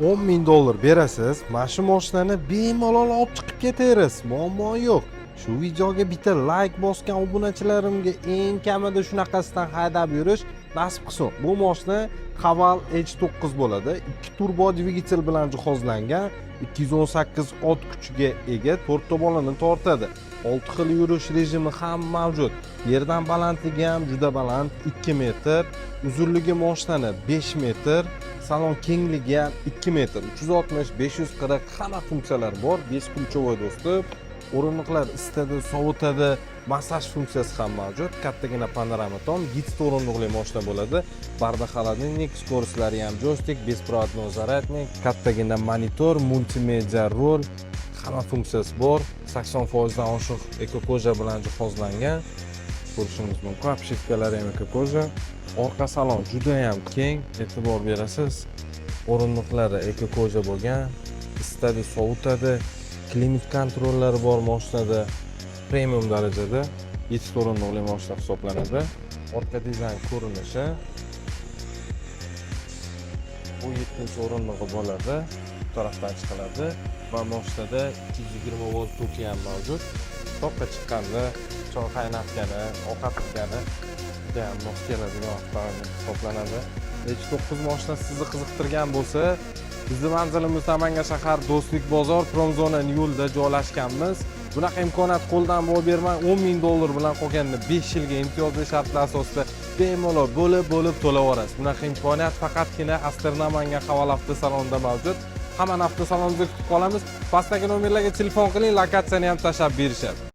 $10,000 berasiz, mana shu mashinani bemalol olib chiqib ketaverasiz. Muammo yo'q. Shu videoga bitta like bosgan obunachilarimga eng kamida shunaqasidan haydab yurish nasib qilsin. Bu mashina Haval H9 bo'ladi. 2 turbo dvigatel bilan jihozlangan, 218 ot kuchiga ega, 4 ta bolani tortadi. 6 xil yurish rejimi ham mavjud. Yerdan balandligi ham juda baland, 2 metr, uzunligi mashinani 5 metr, salon kengligi ham 2 metr, 360, 540 hamma funksiyalar bor. 5 ключевой достуp, o'rindiqlar isitadi, sovutadi, massaj funksiyasi ham mavjud. Kattagina panorama tom, 7 o'rindiqli mashina bo'ladi. Barda холодильник, скоросtlari ham joystick, беспроводной зарядник, kattagina monitor, multimedia rol, hamma funksiyasi bor. 80% dan oshiq ekokoja bilan jihozlangan. Ko'rishingiz mumkin. Obshitkalari ham ekokoja. Orqa salon juda ham keng, e'tibor berasiz. O'rindiqlari ekokoja bo'lgan, isitadi, sovutadi. Klimat kontrollari bor mashinada, premium darajada 7 o'rindiqli mashina hisoblanadi. Orqa dizayn ko'rinishi bu 7-o'rindig'i bo'ladi. Bu tarafdan chiqiladi va mashinada 220 volt toki ham mavjud. Toqqa chiqqanda choy qaynatgani, ovqat qilgani juda ham mos keladigan avtomobil hisoblanadi. H9 mashinasi sizni qiziqtirgan bo'lsa, bizni manzilimiz Namangan shahar Do'stlik bozor Promzona yo'lida joylashganmiz. Bunaqa imkoniyat qo'ldan boy bermang. $10,000 bilan qolganda 5 yilga imtiyozli shartlar asosida bemalol bo'lib to'layverasiz. Bunaqa imkoniyat faqatgina Aster Namangan Haval avtosalonida mavjud. Hamma avtosalonimizga kutib qolamiz. Pastdagi nomerlarga telefon qiling, lokatsiyani ham tashlab berishadi.